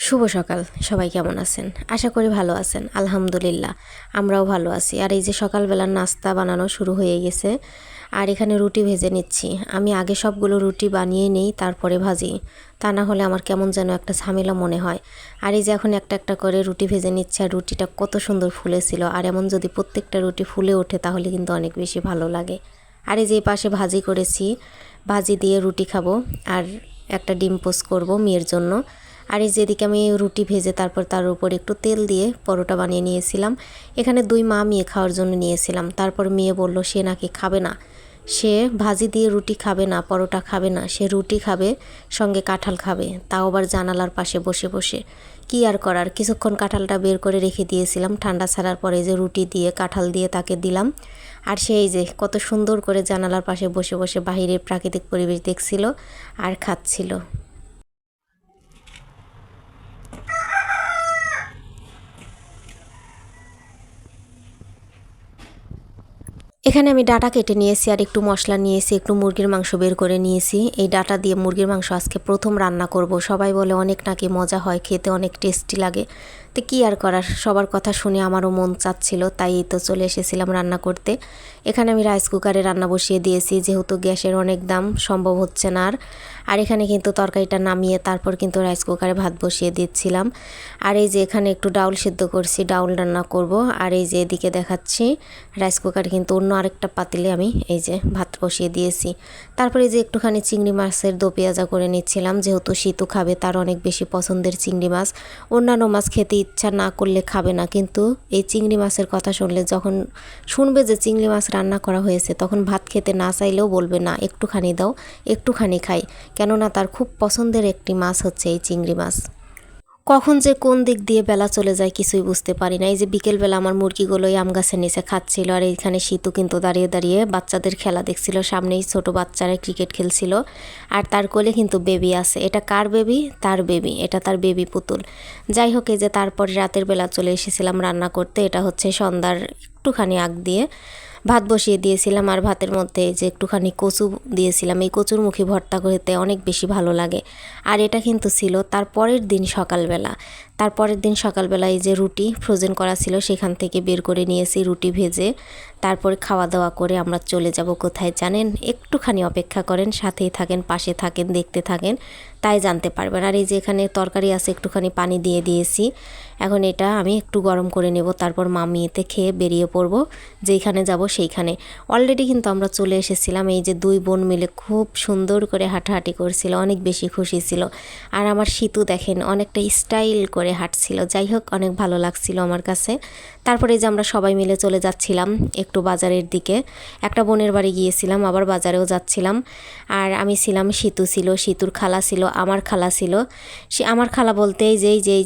শুভ সকাল। সবাই কেমন আছেন? আশা করি ভালো আছেন। আলহামদুলিল্লাহ আমরাও ভালো আছি। আর এই যে সকালবেলার নাস্তা বানানো শুরু হয়ে গেছে। আর এখানে রুটি ভেজে নিচ্ছি। আমি আগে সবগুলো রুটি বানিয়ে নেই, তারপরে ভাজি। তা না হলে আমার কেমন যেন একটা ঝামেলা মনে হয়। আর এই যে এখন একটা একটা করে রুটি ভেজে নিচ্ছে। আর রুটিটা কত সুন্দর ফুলেছিল। আর এমন যদি প্রত্যেকটা রুটি ফুলে ওঠে তাহলে কিন্তু অনেক বেশি ভালো লাগে। আর এই যে পাশে ভাজি করেছি, ভাজি দিয়ে রুটি খাবো। আর একটা ডিম পোস্ট করবো মেয়ের জন্য। আর এই যেদিকে আমি রুটি ভেজে তারপর তার উপর একটু তেল দিয়ে পরোটা বানিয়ে নিয়েছিলাম। এখানে 2 মা মেয়ে খাওয়ার জন্য নিয়েছিলাম। তারপর মেয়ে বলল সে নাকি খাবে না, সে ভাজি দিয়ে রুটি খাবে না, পরোটা খাবে না, সে রুটি খাবে, সঙ্গে কাঁঠাল খাবে, তাও আবার জানালার পাশে বসে বসে। কি আর করার, কিছুক্ষণ কাঁঠালটা বের করে রেখে দিয়েছিলাম। ঠান্ডা ছাড়ার পরে যে রুটি দিয়ে কাঁঠাল দিয়ে তাকে দিলাম। আর সেই যে কত সুন্দর করে জানালার পাশে বসে বসে বাহিরের প্রাকৃতিক পরিবেশ দেখছিল আর খাচ্ছিল। এখানে আমি ডাটা কেটে নিয়েছি আর একটু মশলা নিয়েছি, একটু মুরগির মাংস বের করে নিয়েছি। এই ডাটা দিয়ে মুরগির মাংস আজকে প্রথম রান্না করব। সবাই বলে অনেক নাকি মজা হয়, খেতে অনেক টেস্টি লাগে। তো কী আর করার, সবার কথা শুনে আমারও মন চাচ্ছিল, তাই তো চলে এসেছিলাম রান্না করতে। এখানে আমি রাইস কুকারে রান্না বসিয়ে দিয়েছি, যেহেতু গ্যাসের অনেক দাম, সম্ভব হচ্ছে না আর এখানে কিন্তু তরকারিটা নামিয়ে তারপর কিন্তু রাইস কুকারে ভাত বসিয়ে দিচ্ছিলাম। আর এই যে এখানে একটু ডাউল সিদ্ধ করছি, ডাউল রান্না করব। আর এই যে এদিকে দেখাচ্ছি রাইস কুকারে কিন্তু অন্য আরেকটা পাতিলে আমি এই যে ভাত বসিয়ে দিয়েছি। তারপরে যে একটুখানি চিংড়ি মাছের দো পেঁয়াজা করে নিচ্ছিলাম, যেহেতু শীতু খাবে, তার অনেক বেশি পছন্দের চিংড়ি মাছ। অন্যান্য মাছ খেতে ইচ্ছা না করলে খাবে না, কিন্তু এই চিংড়ি মাছের কথা শুনলে, যখন শুনবে যে চিংড়ি মাছ রান্না করা হয়েছে, তখন ভাত খেতে না চাইলেও বলবে না একটুখানি দাও, একটুখানি খাই। কেননা তার খুব পছন্দের একটি মাছ হচ্ছে এই চিংড়ি মাছ। কখন যে কোন দিক দিয়ে বেলা চলে যায় কিছুই বুঝতে পারি না। এই যে বিকেলবেলা আমার মুরগিগুলো আম গাছের নিচে খাচ্ছিল, আর এইখানে শীতু কিন্তু দাঁড়িয়ে দাঁড়িয়ে বাচ্চাদের খেলা দেখছিল। সামনেই ছোট বাচ্চারা ক্রিকেট খেলছিল, আর তার কোলে কিন্তু বেবি আছে। এটা কার বেবি? তার বেবি, এটা তার বেবি পুতুল। যাই হোক, এই যে তারপরে রাতের বেলা চলে এসেছিলাম রান্না করতে। এটা হচ্ছে সন্ধ্যার একটুখানি আগ দিয়ে ভাত বসিয়ে দিয়েছিলাম। আর ভাতের মধ্যে যে একটুখানি কচু দিয়েছিলাম, এই কচুর মুখী ভর্তা করতে অনেক বেশি ভালো লাগে। আর এটা কিন্তু ছিল তারপরের দিন সকালবেলা। তারপরের দিন সকালবেলায় যে রুটি ফ্রোজেন করা ছিল, সেখান থেকে বের করে নিয়েছি রুটি ভেজে। তারপরে খাওয়া দাওয়া করে আমরা চলে যাব কোথায় জানেন? একটুখানি অপেক্ষা করেন, সাথেই থাকেন, পাশে থাকেন, দেখতে থাকেন, তাই জানতে পারবেন। আর এই যে এখানে তরকারি আছে, একটুখানি পানি দিয়ে দিয়েছি। এখন এটা আমি একটু গরম করে নেব, তারপর মামিয়েতে খেয়ে বেরিয়ে পড়ব যেইখানে যাব সেইখানে। অলরেডি কিন্তু আমরা চলে এসেছিলাম। এই যে 2 বোন মিলে খুব সুন্দর করে হাঁটাহাঁটি করছিল, অনেক বেশি খুশি ছিল। আর আমার শীতু দেখেন অনেকটা স্টাইল করে হাঁটছিল। যাই হোক, অনেক ভালো লাগছিল আমার কাছে। তারপরে যে আমরা সবাই মিলে চলে যাচ্ছিলাম একটু বাজারের দিকে। একটা বোনের বাড়ি গিয়েছিলাম, আবার বাজারেও যাচ্ছিলাম। আর আমি ছিলাম, শীতু ছিল, শীতুর খালা ছিল, আমার খালা ছিল। সে আমার খালা বলতে এই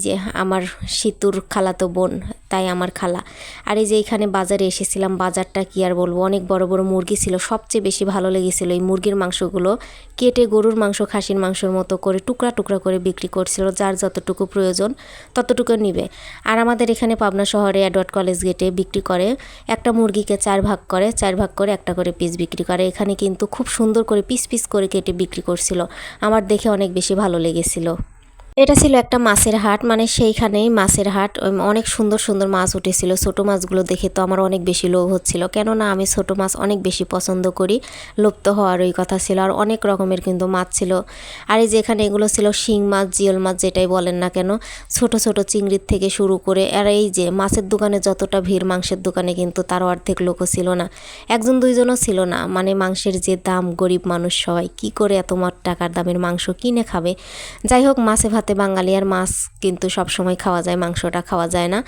যে আমার শীতুর খালা তো বোন, তাই আমার খালা। আর এই যে এখানে বাজারে এসেছিলাম, বাজারটা কি আর বলবো, অনেক বড় বড় মুরগি ছিল। সবচেয়ে বেশি ভালো লেগেছিল এই মুরগির মাংসগুলো কেটে গরুর মাংস, খাসির মাংসের মতো করে টুকরা টুকরা করে বিক্রি করছিল। যার যতটুকু প্রয়োজন ততটুকু নিবে। আর আমাদের এখানে পাবনা শহরে এডওয়ার্ড কলেজ গেটে বিক্রি করে, একটা মুরগিকে 4 ভাগ করে, 4 ভাগ করে একটা করে পিস বিক্রি করে। এখানে কিন্তু খুব সুন্দর করে পিস পিস করে কেটে বিক্রি করছিল। আমার দেখে অনেক বেশি ভালো লেগেছিল। এটা ছিল একটা মাছের হাট, মানে সেইখানেই মাছের হাট। অনেক সুন্দর সুন্দর মাছ উঠেছিল। ছোট মাছগুলো দেখে তো আমার অনেক বেশি লোভ হচ্ছিল, কেননা আমি ছোট মাছ অনেক বেশি পছন্দ করি। লোভ তো হওয়ার ওই কথা ছিল। আর অনেক রকমের কিন্তু মাছ ছিল। আর এই যে এখানে এগুলো ছিল শিং মাছ, জিওল মাছ, যেটাই বলেন না কেন, ছোট ছোট চিংড়ির থেকে শুরু করে। আর এই যে মাছের দোকানে যতটা ভিড়, মাংসের দোকানে কিন্তু তার অর্ধেক লোকও ছিল না, 1-2জনও ছিল না। মানে মাংসের যে দাম, গরিব মানুষ সবাই কী করে এত টাকার দামের মাংস কিনে খাবে? যাই হোক, মাছে ভাতে বাঙালি, আর মাছ কিন্তু সব সময় খাওয়া যায়, মাংসটা খাওয়া যায় না।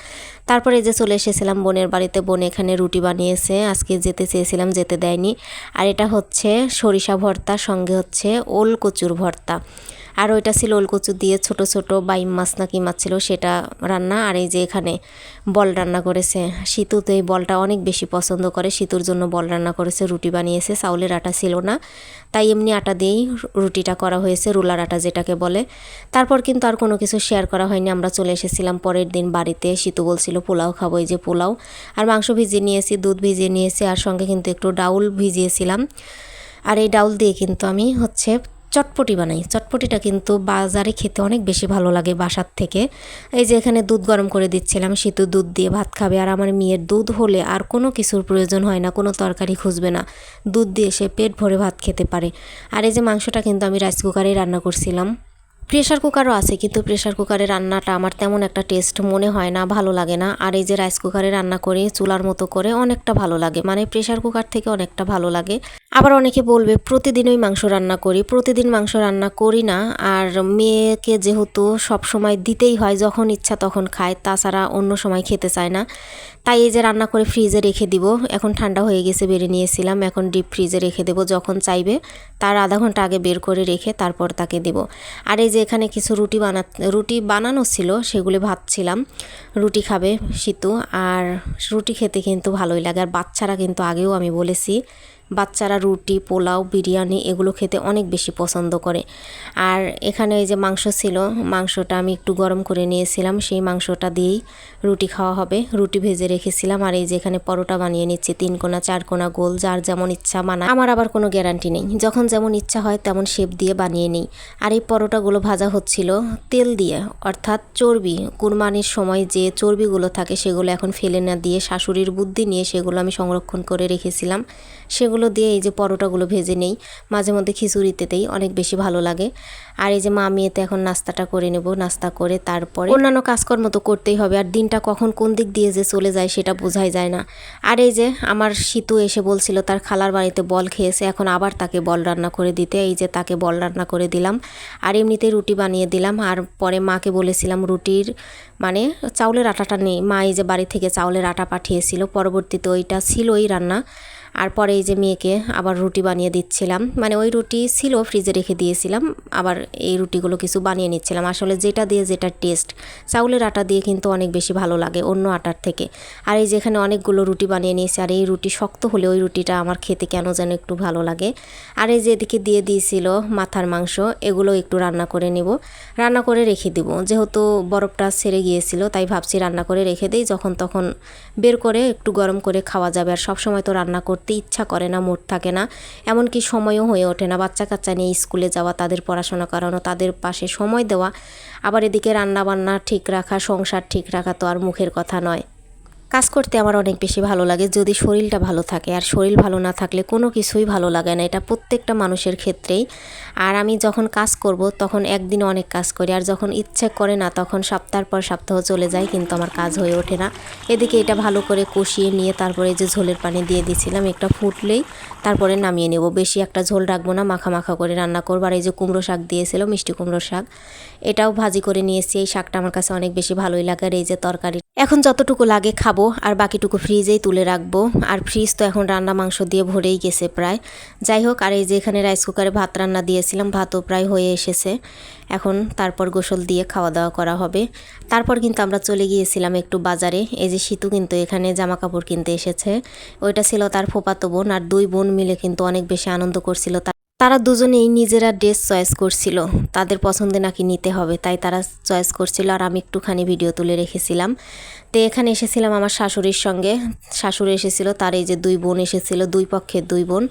তারপরে যে চলে এসেছিলাম বোনের বাড়িতে। বোন এখানে রুটি বানিয়েছে, আজকে যেতে চেয়েছিলাম, যেতে দেয়নি। আর এটা হচ্ছে সরিষা ভর্তা, সঙ্গে হচ্ছে ওল কচুর ভর্তা। আর ওইটা ছিল ওল কচু দিয়ে ছোট ছোট বাইম মাছ না কি মাছ ছিল সেটা রান্না। আর এই যে এখানে বল রান্না করেছে। শীতু তো এই বলটা অনেক বেশি পছন্দ করে, শীতুর জন্য বল রান্না করেছে, রুটি বানিয়েছে। চাউলের আটা ছিল না, তাই এমনি আটা দিয়েই রুটিটা করা হয়েছে, রুলার আটা যেটাকে বলে। তারপর কিন্তু আর কোনো কিছু শেয়ার করা হয়নি। আমরা চলে এসেছিলাম পরের দিন বাড়িতে। শীতু বলছিল পোলাও খাবো, এই যে পোলাও। আর মাংস ভিজিয়ে নিয়েছি, দুধ ভিজিয়ে নিয়েছি, আর সঙ্গে কিন্তু একটু ডাউল ভিজিয়েছিলাম। আর এই ডাউল দিয়ে কিন্তু আমি চটপটি বানাই। চটপটিটা কিন্তু বাজারে খেতে অনেক বেশি ভালো লাগে বাসার থেকে। এই যে এখানে দুধ গরম করে দিচ্ছিলাম, শীত দুধ দিয়ে ভাত খাবে। আর আমার মেয়ের দুধ হলে আর কোনো কিছুর প্রয়োজন হয় না, কোনো তরকারি খুঁজবে না, দুধ দিয়ে সে পেট ভরে ভাত খেতে পারে। আর এই যে মাংসটা কিন্তু আমি রাইস কুকারেই রান্না করছিলাম। প্রেশার কুকারও আছে, কিন্তু প্রেশার কুকারে রান্নাটা আমার তেমন একটা টেস্ট মনে হয় না, ভালো লাগে না। আর এই যে রাইস কুকারে রান্না করে চুলার মতো করে অনেকটা ভালো লাগে, মানে প্রেশার কুকার থেকে অনেকটা ভালো লাগে। আবার অনেকে বলবে প্রতিদিনই মাংস রান্না করি, প্রতিদিন মাংস রান্না করি না। আর মেয়েকে যেহেতু সব সময় দিতেই হয়, যখন ইচ্ছা তখন খায়, তাছাড়া অন্য সময় খেতে চায় না। তাই এই যে রান্না করে ফ্রিজে রেখে দিব। এখন ঠান্ডা হয়ে গেছে, বেড়ে নিয়েছিলাম, এখন ডিপ ফ্রিজে রেখে দেবো। যখন চাইবে তার আধা ঘন্টা আগে বের করে রেখে তারপর তাকে দেব। আর এই যে এখানে কিছু রুটি বানানো ছিল, সেগুলি ভাজছিলাম। রুটি খাবে শীতু, আর রুটি খেতে কিন্তু ভালোই লাগে। আর বাচ্চারা কিন্তু আগেও আমি বলেছি, বাচ্চারা রুটি, পোলাও, বিরিয়ানি এগুলো খেতে অনেক বেশি পছন্দ করে। আর এখানে এই যে মাংস ছিল, মাংসটা আমি একটু গরম করে নিয়েছিলাম, সেই মাংসটা দিয়েই রুটি খাওয়া হবে। রুটি ভেজে রেখেছিলাম। আর এই যে এখানে পরোটা বানিয়ে নিচ্ছি, 3 কোনা 4 কোনা গোল, যার যেমন ইচ্ছা বানায়। আমার আবার কোনো গ্যারান্টি নেই, যখন যেমন ইচ্ছা হয় তেমন শেপ দিয়ে বানিয়ে নিই। আর এই পরোটাগুলো ভাজা হচ্ছিল তেল দিয়ে, অর্থাৎ চর্বি। কুরবানির সময় যে চর্বিগুলো থাকে সেগুলো এখন ফেলে না দিয়ে শাশুড়ির বুদ্ধি নিয়ে সেগুলো আমি সংরক্ষণ করে রেখেছিলাম, সেগুলো দিয়ে এই যে পরোটাগুলো ভেজে নেই। মাঝে মধ্যে খিচুড়িতে দেই, অনেক বেশি ভালো লাগে। আর এই যে মা মেয়েতে এখন নাস্তাটা করে নেব, নাস্তা করে তারপরে অন্যান্য কাজকর্ম তো করতেই হবে। আর দিনটা কখন কোন দিক দিয়ে যে চলে যায় সেটা বোঝাই যায় না। আর এই যে আমার শীতু এসে বলছিল তার খালার বাড়িতে বল খেয়েছে, এখন আবার তাকে বল রান্না করে দিতে। এই যে তাকে বল রান্না করে দিলাম, আর এমনিতে রুটি বানিয়ে দিলাম। আর পরে মাকে বলেছিলাম রুটির মানে চাউলের আটাটা নেই, মা এই যে বাড়ি থেকে চাউলের আটা পাঠিয়েছিল, পরবর্তীতে ওইটা ছিলই রান্না। আর পরে এই যে মেয়েকে আবার রুটি বানিয়ে দিচ্ছিলাম, মানে ওই রুটি ছিল ফ্রিজে রেখে দিয়েছিলাম, আবার এই রুটিগুলো কিছু বানিয়ে নিচ্ছিলাম। আসলে যেটা দিয়ে যেটা টেস্ট, চাউলের আটা দিয়ে কিন্তু অনেক বেশি ভালো লাগে অন্য আটার থেকে। আর এই যেখানে অনেকগুলো রুটি বানিয়ে নিয়েছি, আর এই রুটি শক্ত হলে ওই রুটিটা আমার খেতে কেন যেন একটু ভালো লাগে। আর এই যে এদিকে দিয়ে দিয়েছিল মাথার মাংস, এগুলো একটু রান্না করে নেব, রান্না করে রেখে দিব। যেহেতু বরফটা ছেড়ে গিয়েছিল তাই ভাবছি রান্না করে রেখে দিই, যখন তখন বের করে একটু গরম করে খাওয়া যাবে। আর সবসময় তো রান্না করতে ইচ্ছা করে না, মুড থাকে না, এমনকি সময়ও হয়ে ওঠে না। বাচ্চা কাচ্চা নিয়ে স্কুলে যাওয়া, তাদের পড়াশোনা করানো, তাদের পাশে সময় দেওয়া, আবার এদিকে রান্না বান্না ঠিক রাখা, সংসার ঠিক রাখা তো আর মুখের কথা নয়। কাজ করতে আমার অনেক বেশি ভালো লাগে যদি শরীরটা ভালো থাকে, আর শরীর ভালো না থাকলে কোনো কিছুই ভালো লাগে না, এটা প্রত্যেকটা মানুষের ক্ষেত্রেই। আর আমি যখন কাজ করব তখন একদিন অনেক কাজ করি, আর যখন ইচ্ছে করে না তখন সপ্তাহ পর সপ্তাহ চলে যায়, কিন্তু আমার কাজ হয়ে ওঠে না। এদিকে এটা ভালো করে কষিয়ে নিয়ে তারপরে যে ঝোলের পানি দিয়ে দিয়েছিলাম, একটা ফুটলেই তারপরে নামিয়ে নেব। বেশি একটা ঝোল রাখবো না, মাখা মাখা করে রান্না করবো। আর এই যে কুমড়ো শাক দিয়েছিল, মিষ্টি কুমড়ো শাক, এটাও ভাজি করে নিয়েছি। এই শাকটা আমার কাছে অনেক বেশি ভালোই লাগে। আর এই যে তরকারি এখন যতটুকু লাগে খাবো, আর বাকিটুকু ফ্রিজেই তুলে রাখবো। আর ফ্রিজ তো এখন রান্না মাংস দিয়ে ভরেই গেছে প্রায়। যাই হোক, আর এই যে এখানে রাইস কুকারে ভাত রান্না দিয়েছিলাম, ভাতও প্রায় হয়ে এসেছে। এখন তারপর গোসল দিয়ে খাওয়া দাওয়া করা হবে। তারপর কিন্তু আমরা চলে গিয়েছিলাম একটু বাজারে। এই যে শীতু কিন্তু এখানে জামা কাপড় কিনতে এসেছে, ওইটা ছিল তার ফুফাতো বোন, আর 2 বোন মিলে কিন্তু অনেক বেশি আনন্দ করছিল। তারা দুজনেই নিজেরা ড্রেস চয়েস করছিল, তাদের পছন্দে নাকি নিতে হবে, তাই তারা চয়েস করছিল। আর আমি একটুখানি ভিডিও তুলে রেখেছিলাম। তো এখানে এসেছিলাম আমার শাশুড়ির সঙ্গে, শাশুড়ি এসেছিল, তার এই যে 2 বোন এসেছিল, 2 পক্ষের 2 বোন,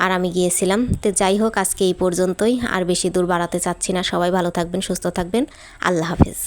আর আমি গিয়েছিলাম। তো যাই হোক, আজকে এই পর্যন্তই, আর বেশি দূর বাড়াতে চাচ্ছি না। সবাই ভালো থাকবেন, সুস্থ থাকবেন, আল্লাহ হাফেজ।